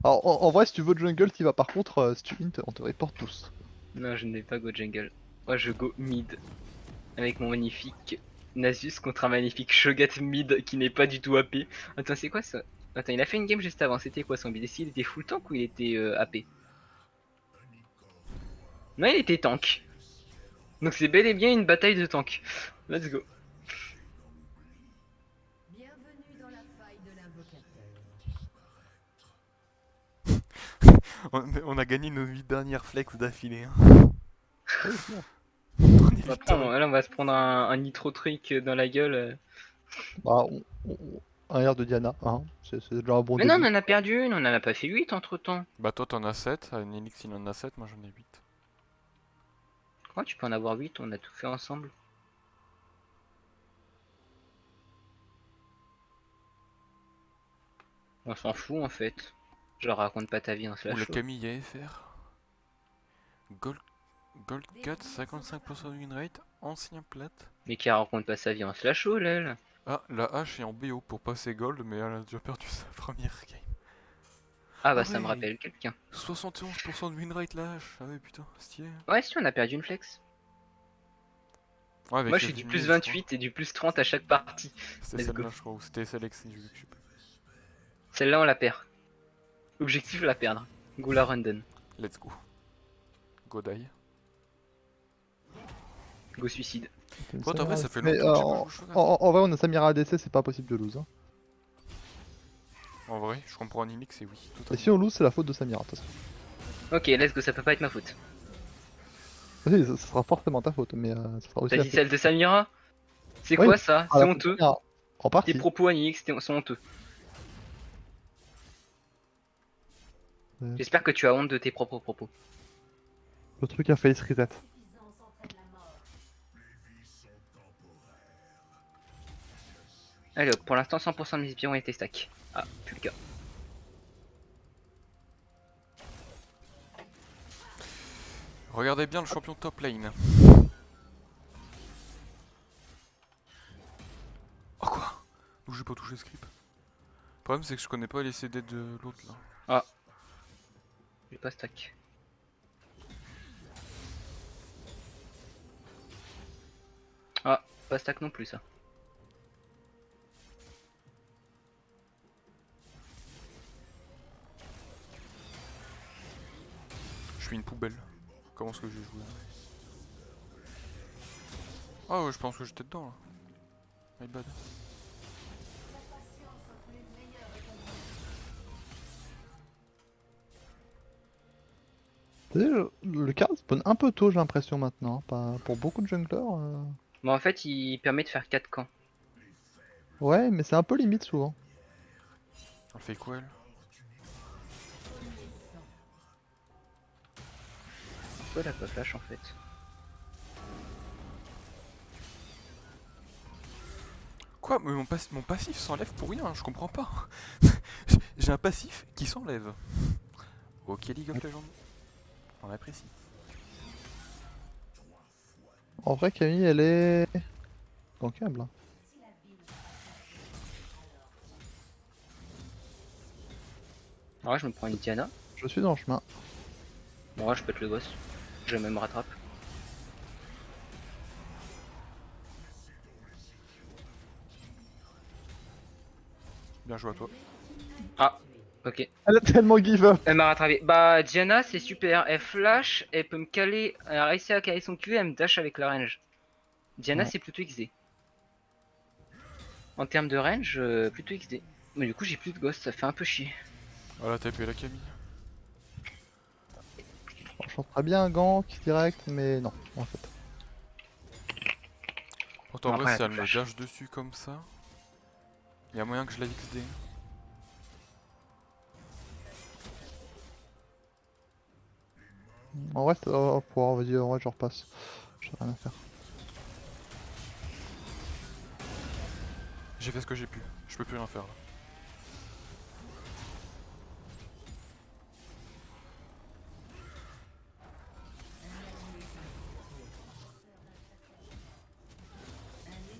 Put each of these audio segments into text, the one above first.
Alors en vrai, si tu veux jungle, t'y vas. Par contre, si tu int, on te reporte tous. Non, je ne vais pas go jungle. Moi, je go mid avec mon magnifique Nasus contre un magnifique Shogat mid qui n'est pas du tout AP. Attends, c'est quoi ça? Attends, il a fait une game juste avant. C'était quoi son build? Est-ce qu'il était full tank ou il était AP? Non, il était tank. Donc c'est bel et bien une bataille de tank. Let's go. Bienvenue dans la faille de l'invocateur. On a gagné nos 8 dernières flex d'affilée. Hein. Oui, c'est bon. On est On va victorieux. prendre, là, on va se prendre un nitro trick dans la gueule. Bah, un air de Diana, hein. C'est déjà un bon Mais non, on début. en a perdu une, on en a pas fait 8 entre temps. Bah toi t'en as 7, Nilix il en a 7, moi j'en ai 8. Comment tu peux en avoir 8? On a tout fait ensemble. On s'en fout en fait. Je leur raconte pas ta vie en Ou la slash. Camille AFR. Gold, Gold Cut, 55% de win rate, ancien plate. Mais qui raconte pas sa vie en slash l'aile. Ah, la hache est en BO pour passer gold, mais elle a déjà perdu sa première game. Ah Ah bah ça me ouais, rappelle quelqu'un. 71% de win rate la hache. Ah ouais, putain, stylé. Ouais, si on a perdu une flex. Ouais, Moi avec je suis du Evelyne, plus je crois. 28 et du plus 30 à chaque partie. C'était Let's go. celle-là, je crois, ou c'était celle ex, je sais pas. Celle-là on la perd. Objectif la perdre. Gula Rundon. Let's go. Go die. Go suicide. Quoi, en vrai, ça fait Mais longtemps que j'ai pas joué au Shogun. en vrai, on a Samira ADC, c'est pas possible de lose. Hein. En vrai, je comprends Nimix et oui, Et totalement. si on lose, c'est la faute de Samira, de toute façon. Ok, let's go, ça peut pas être ma faute. Oui, ça sera forcément ta faute, mais ça sera aussi T'as la dit faute. celle de Samira? C'est Oui, quoi ça? à C'est la faute de honteux. Samira. En Tes partie. propos Anix sont honteux. Euh, J'espère que tu as honte de tes propres propos. Le truc a failli se reset. Suffisance entraîne la mort. Allez hop, pour l'instant 100% de mes espions ont été stack. Ah, plus le cas. Regardez bien le champion top lane. Oh quoi? Où j'ai pas touché script. Le problème c'est que je connais pas les CD de l'autre là. Ah, j'ai pas stack. Ah, pas stack non plus ça. Je suis une poubelle. Comment est-ce que j'ai joué? Ah ouais, je pense que j'étais dedans là. My bad. Tu sais, le card spawn un peu tôt, j'ai l'impression maintenant. Hein. Pas, pour beaucoup de junglers. Bon, en fait, il permet de faire 4 camps. Ouais, mais c'est un peu limite souvent. Elle fait quoi elle? Pourquoi la pas flash en fait? Quoi? Mais mon passif s'enlève pour rien, je comprends pas. J'ai un passif qui s'enlève. Ok League of Legends. On apprécie. En vrai, Camille, elle est gankable. Hein. Alors là, je me prends une Diana. Je suis dans le chemin. Bon, là, je pète le boss. Je même rattrape. Bien joué à toi. Ah, ok. Elle a tellement give up. Elle m'a rattrapé. Bah, Diana, c'est super. Elle flash, elle peut me caler. Elle a réussi à caler son Q et elle me dash avec la range. Diana, Ouais. c'est plutôt XD. En termes de range, plutôt XD. Mais du coup, j'ai plus de ghost, ça fait un peu chier. Voilà, t'as tapé la Camille. Je très bien un gank direct, mais non, en fait. Pourtant, Bon, en vrai, après, si elle a elle pas me flash. dash dessus comme ça, y a moyen que je la XD. En vrai, vas-y, en vrai, je repasse. J'ai rien à faire. J'ai fait ce que j'ai pu. Je peux plus rien faire là.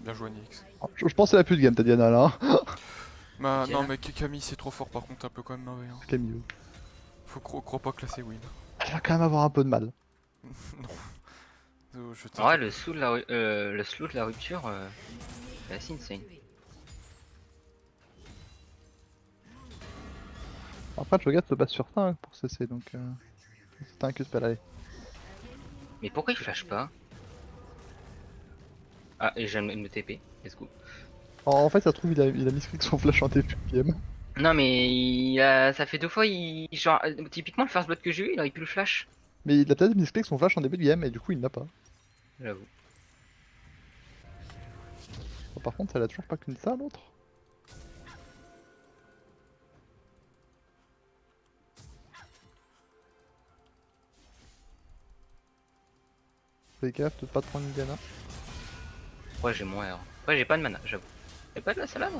Bien joué Nix. Je pense que c'est la plus de game, ta Diana là. Hein. Bah non Diana. mais Camille c'est trop fort par contre, un peu quand même mauvais. Hein. Camille. crois pas que là c'est win. Elle va quand même avoir un peu de mal. Non. Je En vrai, t'inquiète. le slow de la rupture, c'est assez insane. Après, Cho'Gath se base sur ça hein, pour cesser, donc c'est un Q-spell, allez. Mais pourquoi il flash pas? Ah, et je viens de me TP. Let's go. En fait, ça se trouve, il a misclick son flash en début de game. Non, mais ça fait 2 fois, genre, typiquement le first blood que j'ai eu, il aurait pu le flash. Mais il a peut-être misclick son flash en début de game, et du coup, il l'a pas. J'avoue. Bon, par contre, elle a toujours pas qu'une ça, l'autre. Fais gaffe de pas te prendre une Diana. Ouais, j'ai moins R. Ouais, j'ai pas de mana, j'avoue. Y'a pas de la salade?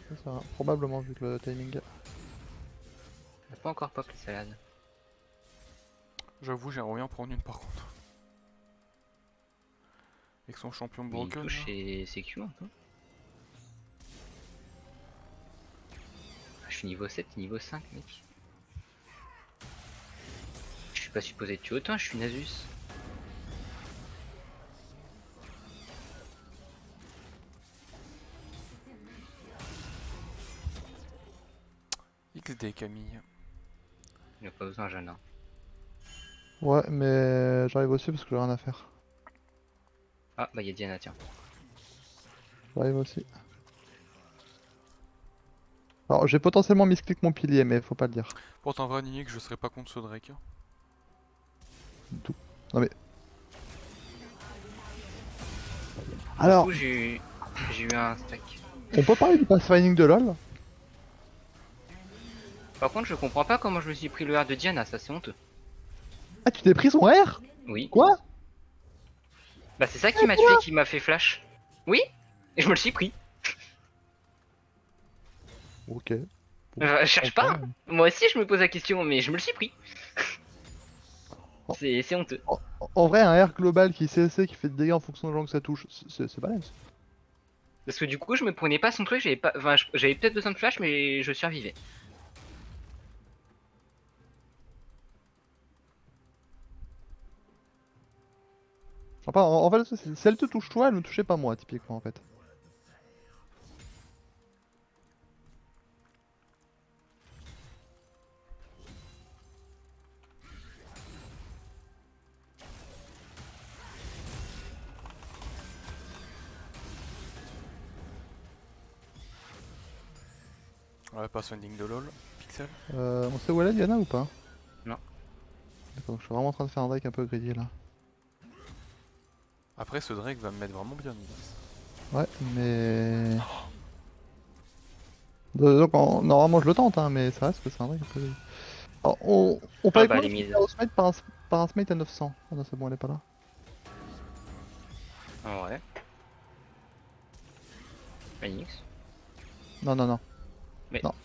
Ça va, probablement, vu que le timing. Y'a pas encore pop la salade. J'avoue, j'aimerais bien prendre une par contre. Avec son champion Mais il broken. touche, Là. c'est Q un peu. Je suis niveau 7, niveau 5, mec. Je suis pas supposé tuer autant, je suis Nasus. XD Camille. Il a pas besoin, Jana. Ouais, mais j'arrive aussi parce que j'ai rien à faire. Ah, bah y'a Diana, tiens. J'arrive aussi. Alors, j'ai potentiellement misclick mon pilier, mais faut pas le dire. Pourtant, vrai nier que je serais pas contre ce Drake. Du tout. Non mais. Du Alors, coup, j'ai eu un stack. on peut parler du pathfinding de LoL? Par contre, je comprends pas comment je me suis pris le R de Diana, ça c'est honteux. Ah, tu t'es pris son R? Oui. Quoi? Bah c'est ça qui m'a tué, qui m'a fait flash. Oui. Et je me le suis pris. Ok. Je cherche pas. Hein. Moi aussi je me pose la question, mais je me le suis pris. Oh. C'est honteux. En vrai, un R global qui CC, qui fait des dégâts en fonction de gens que ça touche, c'est balèze. Parce que du coup je me prenais pas son truc, j'avais pas, enfin, j'avais peut-être besoin de flash, mais je survivais. Enfin, en fait, si elle te touche toi, elle me touchait pas moi, typiquement, en fait. Ouais, pas Sending de LoL. Pixel. On sait où elle est, Diana, ou pas? Non. D'accord, je suis vraiment en train de faire un deck un peu greedy, là. Après, ce Drake va me mettre vraiment bien, Nidas. Ouais, mais... Donc, normalement, je le tente, hein, mais ça reste que c'est un deck un peu greedy. Alors, on parlait bah, quoi elle est mise. au smite par un smite à 900. Ah non, c'est bon, elle est pas là. Ah ouais. Phoenix. Non, non, non. Mais- Non.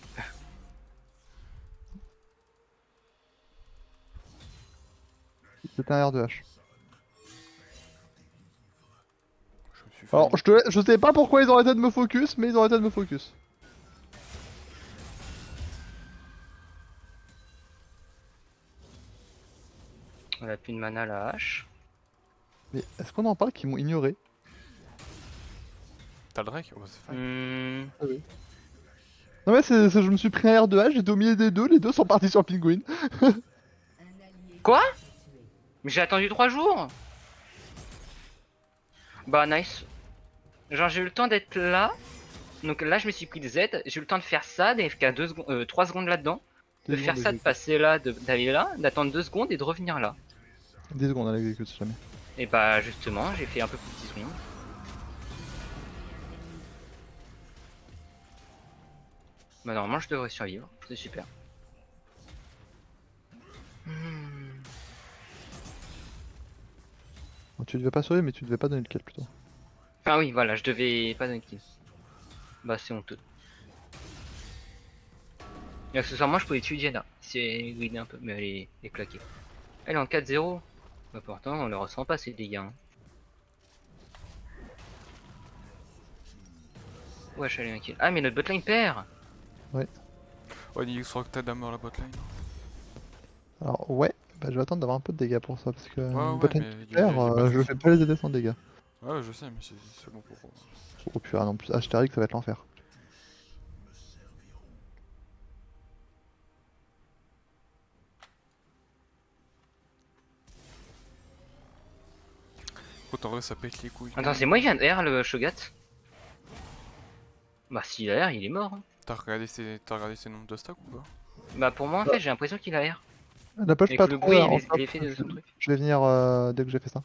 C'était un R2H. Je me suis fait. Alors, je sais pas pourquoi ils ont arrêté de me focus, mais ils ont arrêté de me focus. On a plus de mana à la hache. Mais est-ce qu'on en parle qu'ils m'ont ignoré? T'as le Drake? Oh, bah, c'est fine. Ah oui. Non mais je me suis pris un R2H, j'étais au milieu des deux, les deux sont partis sur Penguin. Quoi? Mais j'ai attendu 3 jours. Bah nice. Genre j'ai eu le temps d'être là. Donc là je me suis pris de Z. J'ai eu le temps de faire ça, d'AFK 3 secondes là-dedans. De faire ça, de passer là, d'aller là, d'attendre 2 secondes et de revenir là. 10 secondes à l'exécute si jamais. Et bah justement j'ai fait un peu plus de 10 secondes. Bah normalement je devrais survivre, c'est super. Bon, tu devais pas sauver mais tu devais pas donner le kill plutôt. Ah oui voilà, je devais pas donner de kill. Bah c'est honteux. Et accessoirement je pouvais tuer Diana, c'est greedy un peu, mais elle est claquée. Elle est en 4-0. Bah pourtant on le ressent pas ces dégâts. Hein. Wesh elle est un kill. Ah mais notre botlane perd. Ouais. Ouais, il faudra que t'aides à mort la botlane. Alors, ouais, bah, je vais attendre d'avoir un peu de dégâts pour ça, parce que Ouais, ouais, botlane mais clair, y a pas de je soucis. fais pas les aider sans dégâts. Ouais, je sais, mais c'est bon pour. Oh putain, non plus, Astérix, ça va être l'enfer. En vrai, ça pète les couilles. Attends, c'est moi qui viens de R le Shogat? Bah, s'il a R, il est mort. Hein. T'as regardé ses nombres de stacks ou pas? Bah, pour moi, en fait, j'ai l'impression qu'il a R. La push Et pas que le trop bruit, en il top, est fait de son truc. je vais venir dès que j'ai fait ça.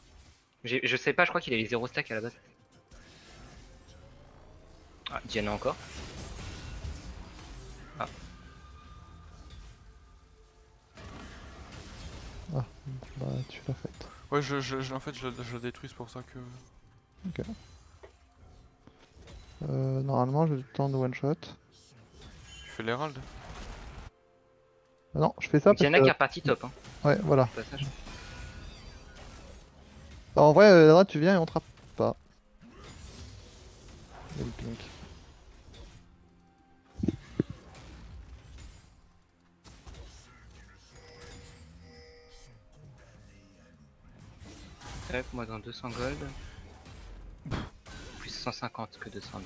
Je sais pas, je crois qu'il avait 0 stack à la base. Ah, Diana encore. Ah, Ah, bah tu l'as faite. Ouais, en fait, je le détruis, c'est pour ça que. Ok. Normalement, j'ai le temps de one shot. Tu fais l'Herald. Ah non, je fais ça parce Diana que. qui est reparti top. Hein, Ouais, voilà. au passage. Alors, en vrai, là, tu viens et on te rappe pas. Il y a le pink. Hop, moi dans 200 gold. Plus 150 que 200.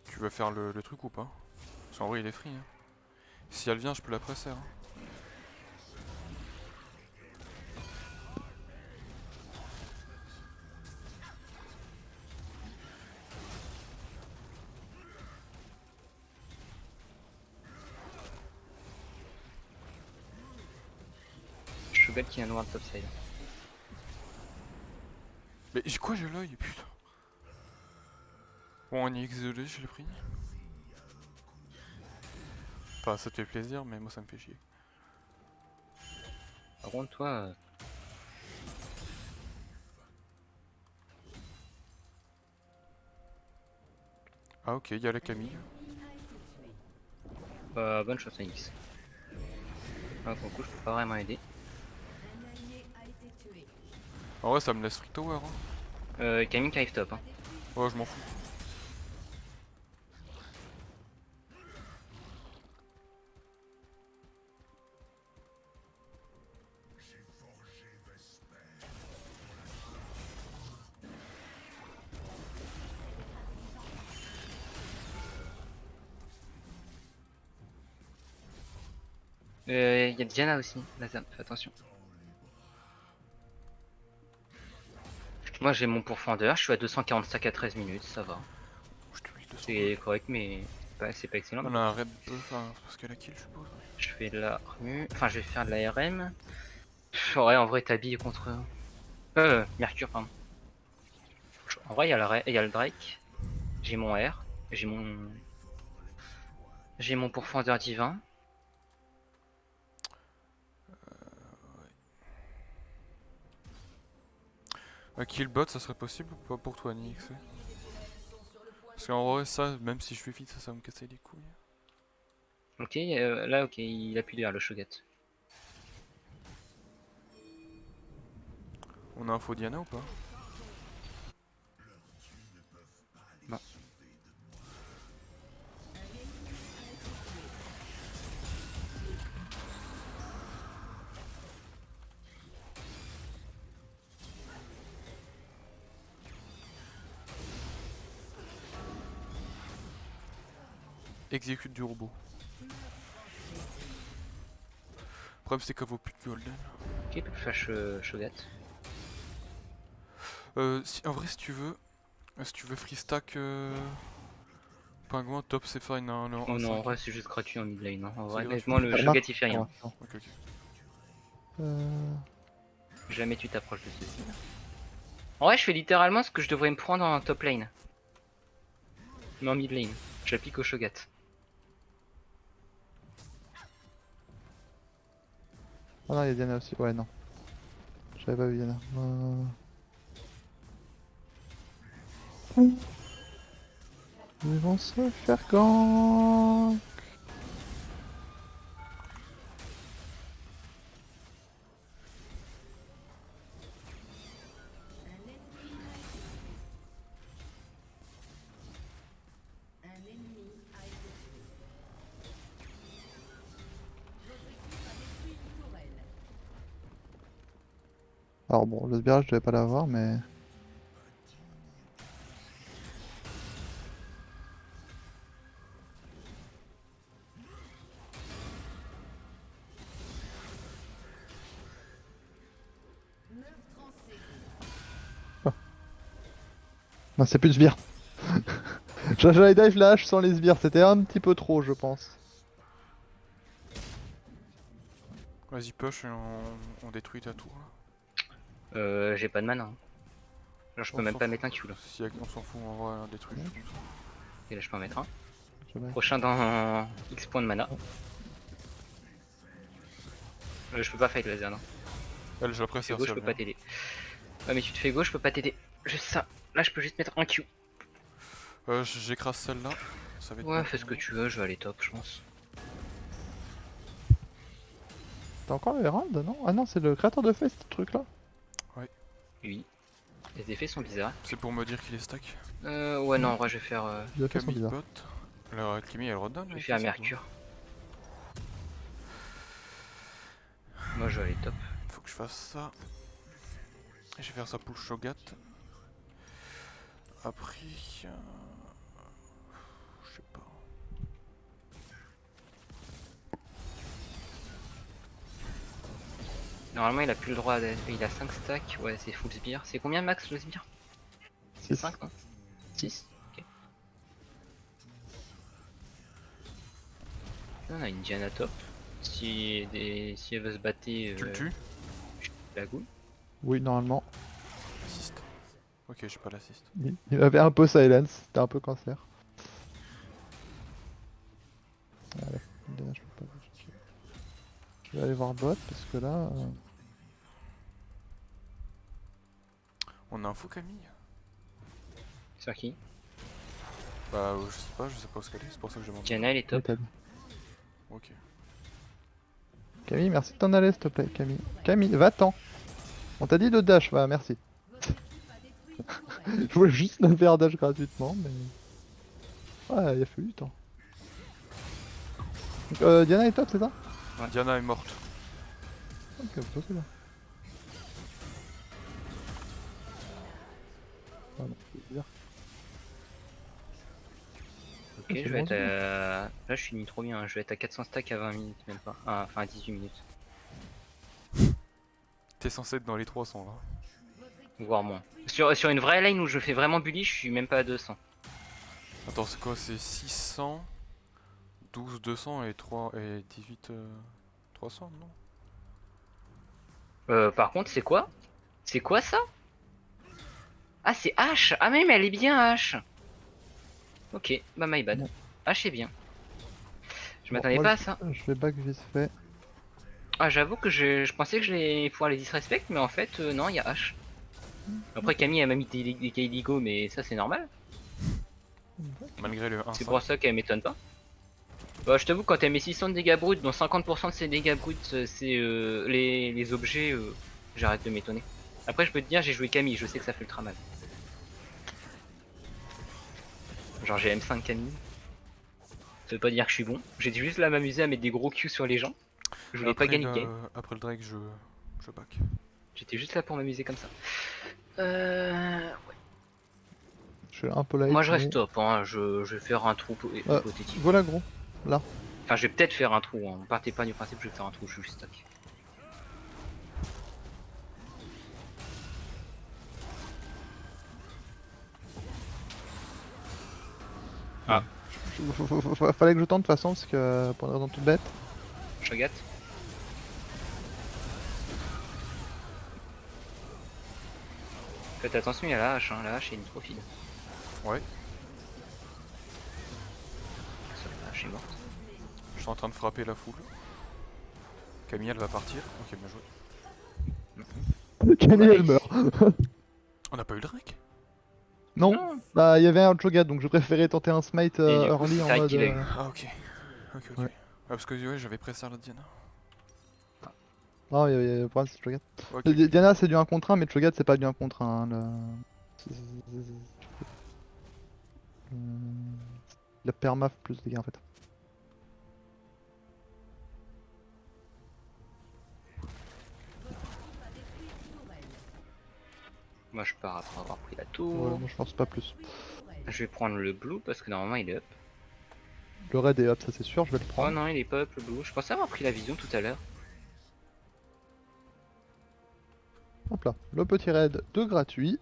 Tu veux faire le truc ou pas? Parce qu'en vrai, il est free. Hein. Si elle vient, je peux la presser. Hein. Shogat qui vient de voir le topside. Mais quoi, j'ai l'œil, putain. Bon, on y est désolé, je l'ai pris. Enfin, ça te fait plaisir, mais moi ça me fait chier. Par contre, toi. Ah, ok, il y a la Camille. Bonne chance, Alix. Ah, pour le coup, je peux pas vraiment aider. Un allié a été tué. En vrai, ça me laisse free tower. Hein. Camille qui arrive top. Hein. Ouais, je m'en fous. Y a Diana aussi, Lazam, fais attention. Moi j'ai mon pourfendeur, je suis à 245 à 13 minutes, ça va. Je te mets 200. C'est correct, mais c'est pas excellent. On a un red buff, hein, parce qu'elle a kill, je suppose. Je fais de la remue, enfin je vais faire de la RM. Ouais, en vrai, t'habilles contre. Mercure, pardon. En vrai, il y a le Drake, j'ai mon R, j'ai mon. J'ai mon pourfendeur divin. Kill bot, ça serait possible ou pas pour toi, Nix? Parce qu'en vrai, ça, même si je suis vite, ça va me casser les couilles. Ok, là, ok, il appuie derrière le Shogat. On a info Diana ou pas? Non. Exécute du robot. Le problème, c'est qu'elle vaut plus de golden. Ok, peut flash Shogat. En vrai, si tu veux free stack pingouin, top c'est fine. Hein, Oh non, en vrai, c'est juste gratuit en mid lane. Hein. En vrai, gratuit. honnêtement, le Ça Shogat marche il fait pour rien. l'instant. Ok, ok. Jamais tu t'approches de ceci. En vrai, je fais littéralement ce que je devrais me prendre en top lane. Mais en mid lane. J'applique au Shogat. Ah non, il y a Diana aussi. Ouais, non. J'avais pas vu Diana. Ils vont se faire gank. Alors bon, le sbire je devais pas l'avoir mais... Non c'est plus de sbire. J'allais dive la hache sans les sbires, c'était un petit peu trop je pense. Vas-y, push et on détruit ta tour là. J'ai pas de mana. Hein. Genre, je peux On même s'en pas fout. mettre un Q là. Si on s'en fout, en vrai, on détruit juste comme ça. Et là, je peux en mettre un. Je vais- Prochain dans X points de mana. Je peux pas fight laser, non. Elle, je la Tu fais préfère go, si je elle peux pas vient. t'aider. Ouais, mais tu te fais go, je peux pas t'aider. Juste ça. Là, je peux juste mettre un Q. J'écrase celle-là. Ça va être Ouais, bien fais ce pour que moi. tu veux, je vais aller top, je pense. T'as encore le Herald non? Ah non c'est le créateur de fête ce truc là. Oui. Les effets sont bizarres. C'est pour me dire qu'il est stack. Ouais, non, en vrai, je vais faire, Les effets sont Camille bizarres. bot. Alors Camille elle redonne. je vais avec faire ça, Mercure. Moi, je vais aller top. Faut que je fasse ça. Je vais faire ça pour le Shogat. Après. Je sais pas. Normalement, il a plus le droit. Il a 5 stacks. Ouais, c'est full sbire. C'est combien max le sbire? C'est 5, non? 6. Ok. Là, on a une Diana top. Si elle veut se battre, Tu le tues? la goule. Oui normalement. Assist. Ok, j'ai pas l'assist. Il avait un peu silence, c'était un peu cancer. Allez, je peux pas... Je vais aller voir bot parce que là... On a un faux Camille? Sur qui? Bah, je sais pas où est-ce qu'elle est, c'est pour ça que je demande. Diana, elle est top. Camille. Ok. Camille, merci de t'en aller s'il te plaît, Camille. Camille, va-t'en. On t'a dit de dash, va, merci. Je voulais juste le faire dash gratuitement, mais... Ouais, il a fallu du temps. Donc, Diana est top, c'est ça? Diana est morte. Ok, ça c'est bien. Ah non, c'est bizarre. Ok, c'est je vais bon, être à... Là, je suis mis trop bien. Hein. Je vais être à 400 stacks à 20 minutes, même pas. Ah, enfin, à 18 minutes. T'es censé être dans les 300 là. Voire moins. Sur une vraie lane où je fais vraiment bully, je suis même pas à 200. Attends, c'est quoi? C'est 600, 12, 200 et 3 et 18, 300, non? Par contre, c'est quoi? C'est quoi ça? Ah, c'est H! Ah, même elle est bien H! Ok, bah my bad. Bon. H est bien. Je Bon, m'attendais moi, pas à ça. Je vais back vite fait. Ah, j'avoue que je pensais que j'allais pouvoir les disrespect, mais en fait, non, il y a H. Après, Camille, elle m'a mis des Kaidigo, mais ça, c'est normal. Malgré le 1 C'est pour ça qu'elle m'étonne pas. Bah, je t'avoue, quand elle met 600 de dégâts bruts, dont 50% de ses dégâts bruts, c'est les objets, j'arrête de m'étonner. Après, je peux te dire, j'ai joué Camille, je sais que ça fait ultra mal. Genre, j'ai M5 Camille. Ça veut pas dire que je suis bon. J'ai dû juste là m'amuser à mettre des gros Q sur les gens. Je voulais pas gagner de game. Après le Drake, je back. J'étais juste là pour m'amuser comme ça. Je suis un peu light. Moi, je mais- reste top, hein. Je vais faire un trou hypothétique. Voilà gros, là. Enfin, je vais peut-être faire un trou. Hein. Partez pas du principe que je vais faire un trou, je suis juste stock. Fallait que je tente de toute façon parce que pour une raison toute bête. Je gâte. Faites attention, il y a la hache, hein. La hache est une trop fine. Ouais, La hache est morte. je suis en train de frapper la foule. Camille, elle va partir. Ok, bien joué. Camille elle meurt. On a pas eu le Drake? Non, bah il y avait un Cho'Gath donc je préférais tenter un smite Et du coup, early c'est en Taric mode. qui l'a eu. Ah, ok. Ok. Ouais. Ah, parce que ouais, j'avais pressé la Diana. Non, il y avait le problème c'est Cho'Gath. Ok. Diana c'est du 1 contre 1, mais Cho'Gath c'est pas du 1 contre 1. Hein, Le permaf plus dégâts en fait. Moi je pars après avoir pris la Ouais, tour. moi je pense pas plus. Je vais prendre le blue parce que normalement il est up. Le raid est up, ça c'est sûr, je vais le Oh prendre. non, il est pas up le blue. Je pensais avoir pris la vision tout à l'heure. Hop là, le petit raid de gratuit.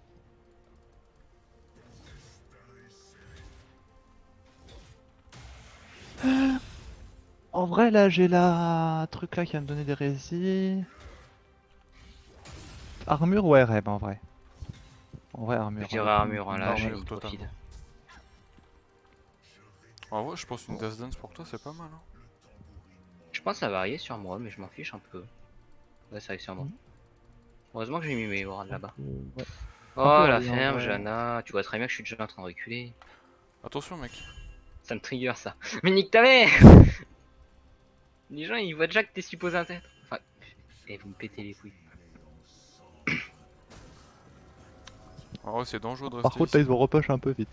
En vrai, là, j'ai la truc là qui va me donner des résis. Armure ou RM en vrai? En vrai, armure. Je dirais armure, hein, là, Armure, j'ai totalement. profite. En vrai, je pense une Dash Dance pour toi, c'est pas mal. Hein. Je pense que ça va varier sur moi, mais je m'en fiche un peu. Ouais, ça arrive sur moi. Mhm. Heureusement que j'ai mis mes wards là-bas. Ouais. Oh peu la varié, en ferme, vrai. Jana. Tu vois très bien que je suis déjà en train de reculer. Attention, mec. Ça me trigger ça. Mais nique ta mère. Les gens ils voient déjà que t'es supposé être. Enfin, et vous me pétez les couilles. En vrai, c'est dangereux de rester Par contre, là, ici. ils ont repush un peu vite.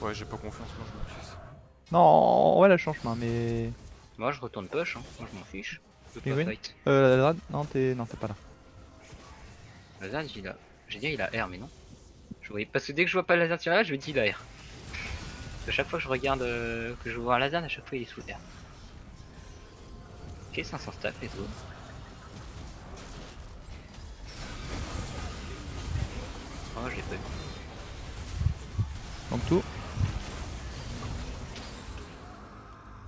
Ouais, j'ai pas confiance, moi je me casse. Non, en vrai, là, je change main, mais. Moi je retourne push, hein. Moi je m'en fiche. Je Et veux pas win fight. Non, t'es pas là. Lazare, il a. J'ai dit il a R, mais non. Je voyais... Parce que dès que je vois pas Lazare tirer là, je me dis il a R. À chaque fois que je regarde que je vois Lazare, à chaque fois il est sous R. Ok, 500 stats, les autres. Oh, je l'ai pas eu. Donc tout.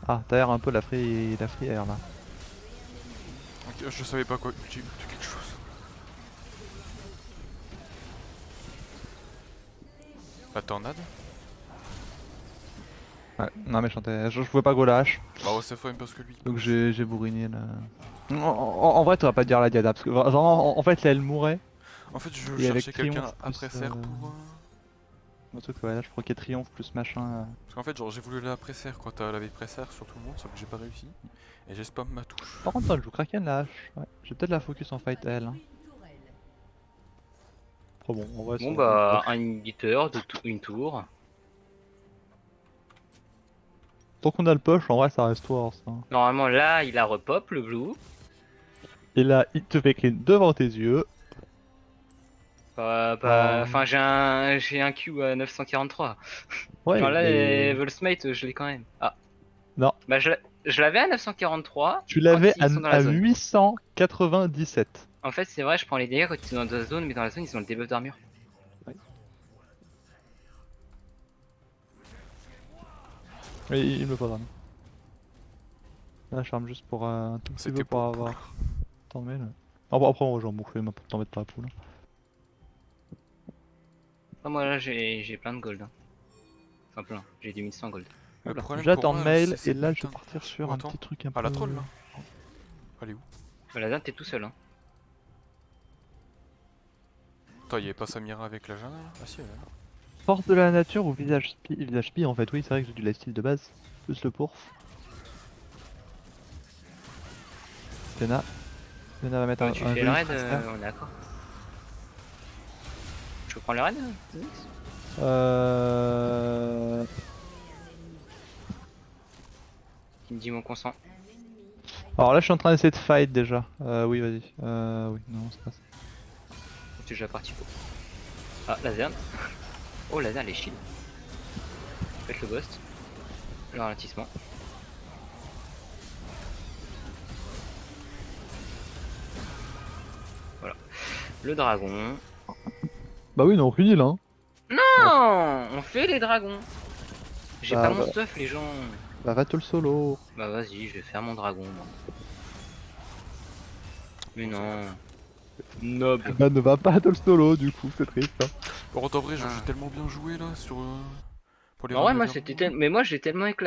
Ah, t'as l'air un peu la free air là. Ok, je savais pas quoi ulti quelque chose. La tornade. Ouais, non mais je pouvais pas go la hache, Bah ouais, c'est fun parce que lui. donc j'ai bourriné là. En vrai, tu vas pas dire la Diana, parce que vraiment, en fait, là, elle mourait. En fait, je Et avec cherchais quelqu'un Triomphe après plus, serre pour. le truc, ouais, là, je proquais Triomphe plus machin. Parce qu'en fait, genre, j'ai voulu la presser quand t'as lavé presser sur tout le monde, sauf que j'ai pas réussi. Et j'ai spam ma touche. Par contre, toi, elle joue Kraken la hache. Ouais, je vais peut-être la focus en fight elle. Hein. Oh bon, en vrai, Bon ça- bah, un inhibiteur, une tour. Tant qu'on a le push, en vrai, ça reste toi. Ça. Normalement là, il a repop le blue. Et là, il te fait clean devant tes yeux. Enfin, j'ai un Q à 943. Ouais, Genre là, mais... Volsmite, je l'ai quand même. Ah, Non, bah je l'avais à 943 tu quand l'avais ils sont dans à la zone. 897. En fait, c'est vrai, je prends les dégâts quand ils sont dans la zone, mais dans la zone, ils ont le debuff d'armure. Oui, il me faudra. Là, je charme juste pour un tout petit C'était peu pour pour avoir. Tant mais là. Ah, bon, après, on va j'en bouffer, mais pour t'en mettre pas la poule. Ah, moi là, j'ai plein de gold. Hein. Enfin, plein, j'ai 2100 gold. Le Oula. problème J'attends pour le moi, mail c'est et cette là, je putain vais de partir hache. sur Oh, un attends. petit truc un Ah, peu. la troll là. Elle est où? Bah, la dinde, t'es tout seul. Hein. Attends, y'avait pas Samira avec la Jana là? Ah si, elle est là. Force de la nature ou visage spi en fait, oui, c'est vrai que j'ai du lifestyle de base. Plus le pourf. Lena. Lena va mettre un Tu fais le joli raid, transfert. on est d'accord. Je peux prendre le raid Qui me dit mon consent. Alors là, je suis en train d'essayer de fight déjà. Oui, vas-y. Oui, non, c'est pas ça. Je suis déjà parti pour. Ah, la zerne. Oh, la zerne, les shields. Faites le ghost. Le ralentissement. Voilà. Le dragon. Bah oui, non, aucune île, hein. Non, on fait les dragons. J'ai Bah, pas mon bah. stuff, les gens. Bah va te le solo. Bah vas-y, je vais faire mon dragon. Moi. Mais non. Noble. Bah ne va pas te le solo du coup, c'est triste. Hein. Bon, en vrai, genre, Ah. j'ai tellement bien joué là sur. Pour les En vrai, moi Raid c'était mais moi j'ai tellement éclaté.